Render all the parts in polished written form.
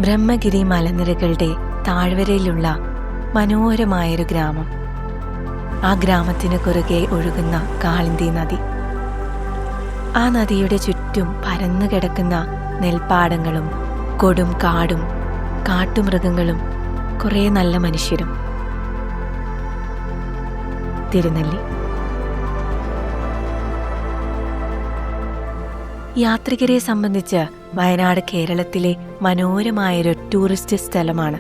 ബ്രഹ്മഗിരി മലനിരകളുടെ താഴ്വരയിലുള്ള മനോഹരമായൊരു ഗ്രാമം. ആ ഗ്രാമത്തിന് കുറുകെ ഒഴുകുന്ന കാളിന്തി നദി. ആ നദിയുടെ ചുറ്റും പരന്നു കിടക്കുന്ന നെൽപ്പാടങ്ങളും കൊടും കാടും കാട്ടുമൃഗങ്ങളും കുറേ നല്ല മനുഷ്യരും. തിരുനെല്ലി. യാത്രികരെ സംബന്ധിച്ച് വയനാട് കേരളത്തിലെ മനോഹരമായൊരു ടൂറിസ്റ്റ് സ്ഥലമാണ്.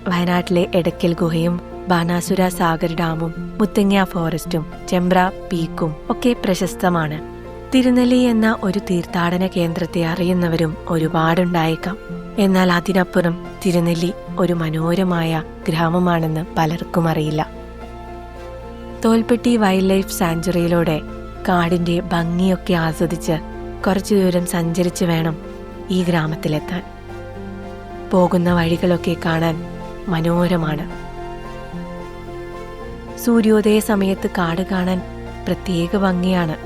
വയനാട്ടിലെ എടക്കൽ ഗുഹയും ബാനാസുര സാഗർ ഡാമും മുത്തങ്ങ ഫോറസ്റ്റും ചെമ്പ്ര പീക്കും ഒക്കെ പ്രശസ്തമാണ്. തിരുനെല്ലി എന്ന ഒരു തീർത്ഥാടന കേന്ദ്രത്തെ അറിയുന്നവരും ഒരുപാടുണ്ടായേക്കാം. എന്നാൽ അതിനപ്പുറം തിരുനെല്ലി ഒരു മനോഹരമായ ഗ്രാമമാണെന്ന് പലർക്കും അറിയില്ല. തോൽപ്പെട്ടി വൈൽഡ് ലൈഫ് സാങ്ച്വറിയിലൂടെ കാടിന്റെ ഭംഗിയൊക്കെ ആസ്വദിച്ച് കുറച്ചു ദൂരം സഞ്ചരിച്ച് വേണം ഈ ഗ്രാമത്തിലെത്താൻ. പോകുന്ന വഴികളൊക്കെ കാണാൻ മനോഹരമാണ്. സൂര്യോദയ സമയത്ത് കാട് കാണാൻ പ്രത്യേക ഭംഗിയാണ്.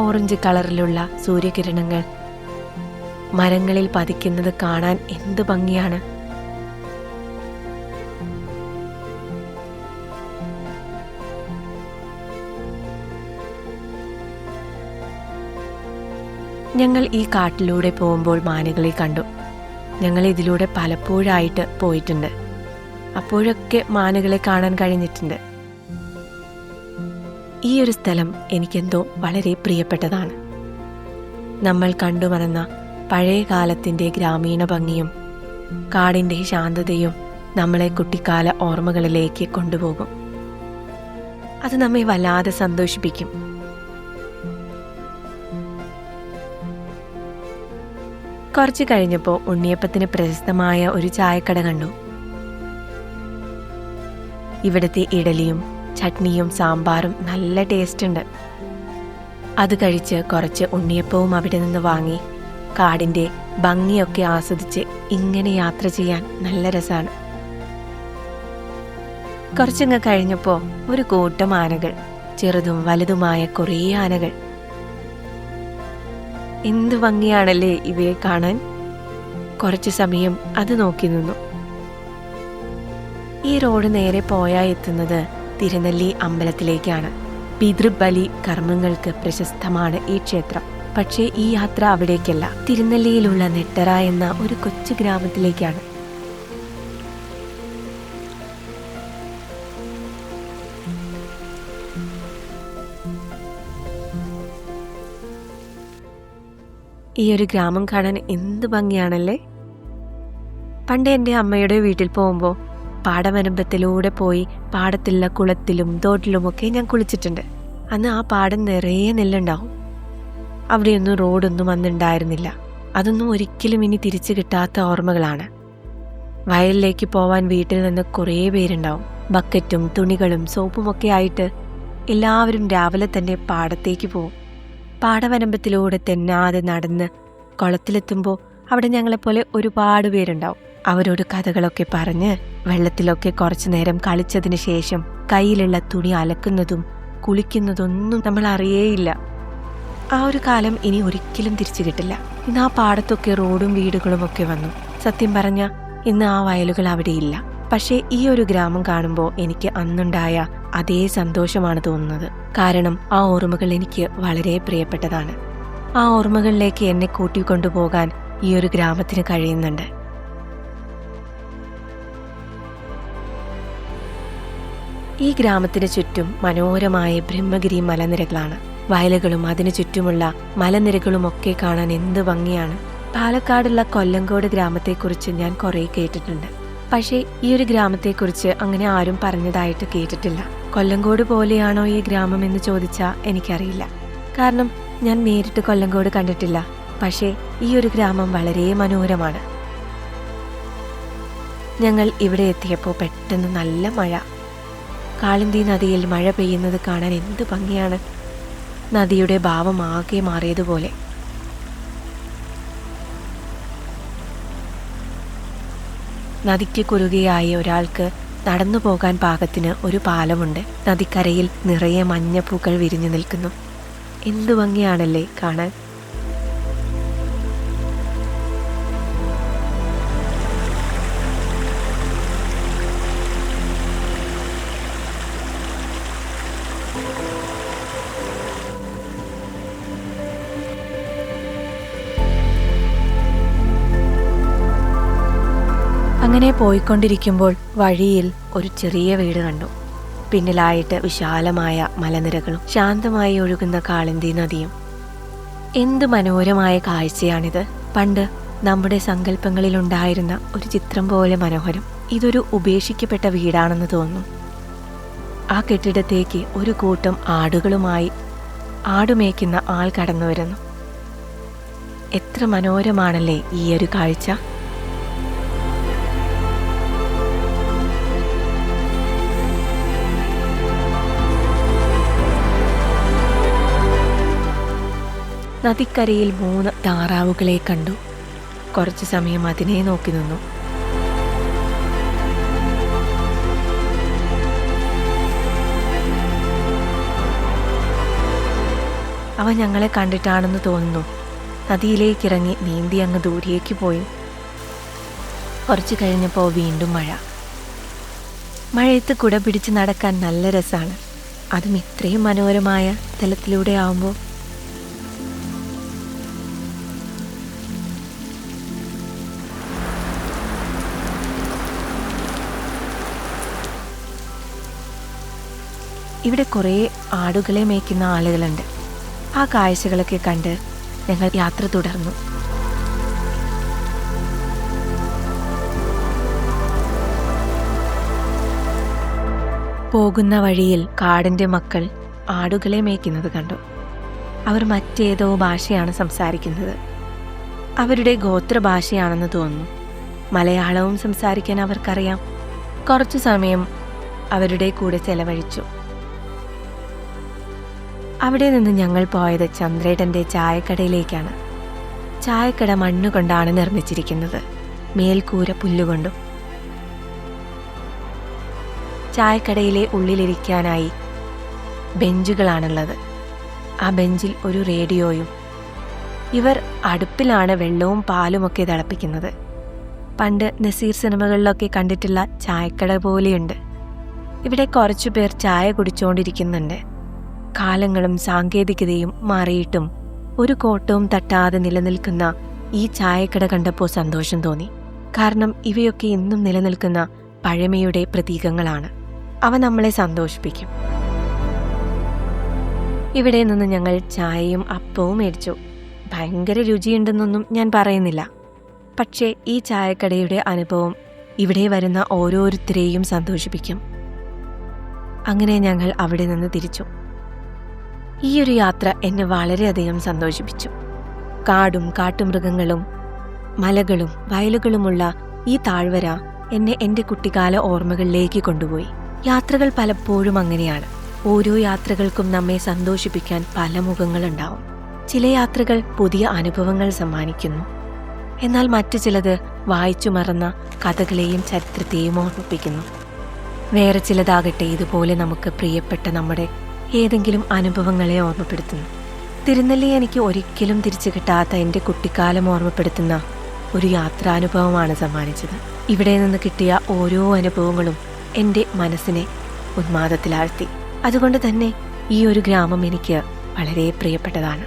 ഓറഞ്ച് കളറിലുള്ള സൂര്യകിരണങ്ങൾ മരങ്ങളിൽ പതിക്കുന്നത് കാണാൻ എന്ത് ഭംഗിയാണ്. ഞങ്ങൾ ഈ കാട്ടിലൂടെ പോകുമ്പോൾ മാനുകളെ കണ്ടു. ഞങ്ങൾ ഇതിലൂടെ പലപ്പോഴായിട്ട് പോയിട്ടുണ്ട്. അപ്പോഴൊക്കെ മാനുകളെ കാണാൻ കഴിഞ്ഞിട്ടുണ്ട്. ഈ ഒരു സ്ഥലം എനിക്കെന്തോ വളരെ പ്രിയപ്പെട്ടതാണ്. നമ്മൾ കണ്ടുമറന്ന പഴയ കാലത്തിൻ്റെ ഗ്രാമീണ ഭംഗിയും കാടിൻ്റെ ശാന്തതയും നമ്മളെ കുട്ടിക്കാല ഓർമ്മകളിലേക്ക് കൊണ്ടുപോകും. അത് നമ്മെ വല്ലാതെ സന്തോഷിപ്പിക്കും. കുറച്ച് കഴിഞ്ഞപ്പോൾ ഉണ്ണിയപ്പത്തിന് പ്രശസ്തമായ ഒരു ചായക്കട കണ്ടു. ഇവിടുത്തെ ഇഡലിയും ചട്നിയും സാമ്പാറും നല്ല ടേസ്റ്റ് ഉണ്ട്. അത് കഴിച്ച് കുറച്ച് ഉണ്ണിയപ്പവും അവിടെ നിന്ന് വാങ്ങി കാടിൻ്റെ ഭംഗിയൊക്കെ ആസ്വദിച്ച് ഇങ്ങനെ യാത്ര ചെയ്യാൻ നല്ല രസമാണ്. കുറച്ചങ്ങ് കഴിഞ്ഞപ്പോൾ ഒരു കൂട്ടം ആനകൾ, ചെറുതും വലുതുമായ കുറേ ആനകൾ. എന്ത് ഭംഗിയാണല്ലേ ഇവയെ കാണാൻ. കുറച്ചു സമയം അത് നോക്കി നിന്നു. ഈ റോഡ് നേരെ പോയാൽ എത്തുന്നത് തിരുനെല്ലി അമ്പലത്തിലേക്കാണ്. പിതൃബലി കർമ്മങ്ങൾക്ക് പ്രശസ്തമാണ് ഈ ക്ഷേത്രം. പക്ഷേ ഈ യാത്ര അവിടേക്കല്ല, തിരുനെല്ലിയിലുള്ള നെട്ടറ എന്ന ഒരു കൊച്ചു ഗ്രാമത്തിലേക്കാണ്. ഈ ഒരു ഗ്രാമം കാണാൻ എന്ത് ഭംഗിയാണല്ലേ. പണ്ട് എൻ്റെ അമ്മയുടെ വീട്ടിൽ പോകുമ്പോൾ പാടവരമ്പത്തിലൂടെ പോയി പാടത്തുള്ള കുളത്തിലും തോട്ടിലുമൊക്കെ ഞാൻ കുളിച്ചിട്ടുണ്ട്. അന്ന് ആ പാടം നിറയെ നെല്ലുണ്ടാവും. അവിടെയൊന്നും റോഡൊന്നും അന്നുണ്ടായിരുന്നില്ല. അതൊന്നും ഒരിക്കലും ഇനി തിരിച്ചു കിട്ടാത്ത ഓർമ്മകളാണ്. വയലിലേക്ക് പോവാൻ വീട്ടിൽ നിന്ന് കുറേ പേരുണ്ടാവും. ബക്കറ്റും തുണികളും സോപ്പുമൊക്കെ ആയിട്ട് എല്ലാവരും രാവിലെ തന്നെ പാടത്തേക്ക് പോവും. പാടവരമ്പത്തിലൂടെ തെന്നാതെ നടന്ന് കുളത്തിലെത്തുമ്പോൾ അവിടെ ഞങ്ങളെപ്പോലെ ഒരുപാട് പേരുണ്ടാവും. അവരോട് കഥകളൊക്കെ പറഞ്ഞ് വെള്ളത്തിലൊക്കെ കുറച്ചു നേരം കളിച്ചതിന് ശേഷം കയ്യിലുള്ള തുണി അലക്കുന്നതും കുളിക്കുന്നതൊന്നും നമ്മൾ അറിയേയില്ല. ആ ഒരു കാലം ഇനി ഒരിക്കലും തിരിച്ചു കിട്ടില്ല. ഇന്ന് ആ പാടത്തൊക്കെ റോഡും വീടുകളും ഒക്കെ വന്നു. സത്യം പറഞ്ഞ ഇന്ന് ആ വയലുകൾ അവിടെയില്ല. പക്ഷേ ഈ ഒരു ഗ്രാമം കാണുമ്പോൾ എനിക്ക് അന്നുണ്ടായ അതേ സന്തോഷമാണ് തോന്നുന്നത്. കാരണം ആ ഓർമ്മകൾ എനിക്ക് വളരെ പ്രിയപ്പെട്ടതാണ്. ആ ഓർമ്മകളിലേക്ക് എന്നെ കൂട്ടിക്കൊണ്ടുപോകാൻ ഈ ഒരു ഗ്രാമത്തിന് കഴിയുന്നുണ്ട്. ഈ ഗ്രാമത്തിന് ചുറ്റും മനോഹരമായ ബ്രഹ്മഗിരി മലനിരകളാണ്. വയലുകളും അതിനു ചുറ്റുമുള്ള മലനിരകളുമൊക്കെ കാണാൻ എന്ത് ഭംഗിയാണ്. പാലക്കാടുള്ള കൊല്ലങ്കോട് ഗ്രാമത്തെക്കുറിച്ച് ഞാൻ കുറേ കേട്ടിട്ടുണ്ട്. പക്ഷേ ഈ ഒരു ഗ്രാമത്തെക്കുറിച്ച് അങ്ങനെ ആരും പറഞ്ഞതായിട്ട് കേട്ടിട്ടില്ല. കൊല്ലങ്കോട് പോലെയാണോ ഈ ഗ്രാമം എന്ന് ചോദിച്ചാൽ എനിക്കറിയില്ല. കാരണം ഞാൻ നേരിട്ട് കൊല്ലങ്കോട് കണ്ടിട്ടില്ല. പക്ഷേ ഈ ഒരു ഗ്രാമം വളരെ മനോഹരമാണ്. ഞങ്ങൾ ഇവിടെ എത്തിയപ്പോൾ പെട്ടെന്ന് നല്ല മഴ. കാളിന്തി നദിയിൽ മഴ പെയ്യുന്നത് കാണാൻ എന്ത് ഭംഗിയാണ്. നദിയുടെ ഭാവം ആകെ മാറിയതുപോലെ. നദിക്ക് കുറുകെയായി ഒരാൾക്ക് നടന്നു പോകാൻ പാകത്തിന് ഒരു പാലമുണ്ട്. നദിക്കരയിൽ നിറയെ മഞ്ഞപ്പൂക്കൾ വിരിഞ്ഞു നിൽക്കുന്നു. എന്തു ഭംഗിയാണല്ലേ കാണാൻ. അങ്ങനെ പോയിക്കൊണ്ടിരിക്കുമ്പോൾ വഴിയിൽ ഒരു ചെറിയ വീട് കണ്ടു. പിന്നിലായിട്ട് വിശാലമായ മലനിരകളും ശാന്തമായി ഒഴുകുന്ന കാളിന്തി നദിയും. എന്ത് മനോഹരമായ കാഴ്ചയാണിത്! പണ്ട് നമ്മുടെ സങ്കല്പങ്ങളിലുണ്ടായിരുന്ന ഒരു ചിത്രം പോലെ മനോഹരം. ഇതൊരു ഉപേക്ഷിക്കപ്പെട്ട വീടാണെന്ന് തോന്നുന്നു. ആ കെട്ടിടത്തേക്ക് ഒരു കൂട്ടം ആടുകളുമായി ആടുമേയ്ക്കുന്ന ആൾ കടന്നു വരുന്നു. എത്ര മനോഹരമാണല്ലേ ഈ ഒരു കാഴ്ച! നദിക്കരയിൽ 3 താറാവുകളെ കണ്ടു. കുറച്ചു സമയം അതിനെ നോക്കി നിന്നു. അവ ഞങ്ങളെ കണ്ടിട്ടാണെന്ന് തോന്നുന്നു നദിയിലേക്കിറങ്ങി നീന്തി അങ്ങ് ദൂരേക്ക് പോയി. കുറച്ചു കഴിഞ്ഞപ്പോൾ വീണ്ടും മഴ. മഴയത്ത് കുട പിടിച്ച് നടക്കാൻ നല്ല രസമാണ്. അതും ഇത്രയും മനോഹരമായ സ്ഥലത്തിലൂടെ ആവുമ്പോൾ. ഇവിടെ കുറേ ആടുകളെ മേയ്ക്കുന്ന ആളുകളുണ്ട്. ആ കാഴ്ചകളൊക്കെ കണ്ട് ഞങ്ങൾ യാത്ര തുടർന്നു. പോകുന്ന വഴിയിൽ കാടിൻ്റെ മക്കൾ ആടുകളെ മേയ്ക്കുന്നത് കണ്ടു. അവർ മറ്റേതോ ഭാഷയാണ് സംസാരിക്കുന്നത്. അവരുടെ ഗോത്രഭാഷയാണെന്ന് തോന്നുന്നു. മലയാളവും സംസാരിക്കാൻ അവർക്കറിയാം. കുറച്ചു സമയം അവരുടെ കൂടെ ചെലവഴിച്ചു. അവിടെ നിന്ന് ഞങ്ങൾ പോയത് ചന്ദ്രേട്ടൻ്റെ ചായക്കടയിലേക്കാണ്. ചായക്കട മണ്ണുകൊണ്ടാണ് നിർമ്മിച്ചിരിക്കുന്നത്, മേൽക്കൂര പുല്ലുകൊണ്ടും. ചായക്കടയിലെ ഉള്ളിലിരിക്കാനായി ബെഞ്ചുകളാണുള്ളത്. ആ ബെഞ്ചിൽ ഒരു റേഡിയോയും. ഇവർ അടുപ്പിലാണ് വെള്ളവും പാലുമൊക്കെ തിളപ്പിക്കുന്നത്. പണ്ട് നസീർ സിനിമകളിലൊക്കെ കണ്ടിട്ടുള്ള ചായക്കട പോലെയുണ്ട്. ഇവിടെ കുറച്ചു പേർ ചായ കുടിച്ചുകൊണ്ടിരിക്കുന്നുണ്ട്. കാലങ്ങളും സാങ്കേതികതയും മാറിയിട്ടും ഒരു കോട്ടവും തട്ടാതെ നിലനിൽക്കുന്ന ഈ ചായക്കട കണ്ടപ്പോൾ സന്തോഷം തോന്നി. കാരണം ഇവയൊക്കെ ഇന്നും നിലനിൽക്കുന്ന പഴമയുടെ പ്രതീകങ്ങളാണ്. അവ നമ്മളെ സന്തോഷിപ്പിക്കും. ഇവിടെ നിന്ന് ഞങ്ങൾ ചായയും അപ്പവും മേടിച്ചു. ഭയങ്കര രുചിയുണ്ടെന്നൊന്നും ഞാൻ പറയുന്നില്ല. പക്ഷേ ഈ ചായക്കടയുടെ അനുഭവം ഇവിടെ വരുന്ന ഓരോരുത്തരെയും സന്തോഷിപ്പിക്കും. അങ്ങനെ ഞങ്ങൾ അവിടെ നിന്ന് തിരിച്ചു. ഈ ഒരു യാത്ര എന്നെ വളരെയധികം സന്തോഷിപ്പിച്ചു. കാടും കാട്ടുമൃഗങ്ങളും മലകളും വയലുകളുമുള്ള ഈ താഴ്വര എന്നെ എൻ്റെ കുട്ടിക്കാല ഓർമ്മകളിലേക്ക് കൊണ്ടുപോയി. യാത്രകൾ പലപ്പോഴും അങ്ങനെയാണ്. ഓരോ യാത്രകൾക്കും നമ്മെ സന്തോഷിപ്പിക്കാൻ പല മുഖങ്ങളുണ്ടാവും. ചില യാത്രകൾ പുതിയ അനുഭവങ്ങൾ സമ്മാനിക്കുന്നു. എന്നാൽ മറ്റു ചിലത് വായിച്ചു മറന്ന കഥകളെയും ചരിത്രത്തെയും ഓർമ്മിപ്പിക്കുന്നു. വേറെ ചിലതാകട്ടെ ഇതുപോലെ നമുക്ക് പ്രിയപ്പെട്ട നമ്മുടെ ഏതെങ്കിലും അനുഭവങ്ങളെ ഓർമ്മപ്പെടുത്തുന്നു. തിരുനെല്ലി എനിക്ക് ഒരിക്കലും തിരിച്ചു കിട്ടാത്ത എൻ്റെ കുട്ടിക്കാലം ഓർമ്മപ്പെടുത്തുന്ന ഒരു യാത്രാനുഭവമാണ് സമ്മാനിച്ചത്. ഇവിടെ നിന്ന് കിട്ടിയ ഓരോ അനുഭവങ്ങളും എൻ്റെ മനസ്സിനെ ഉന്മാദത്തിലാഴ്ത്തി. അതുകൊണ്ട് തന്നെ ഈ ഒരു ഗ്രാമം എനിക്ക് വളരെ പ്രിയപ്പെട്ടതാണ്.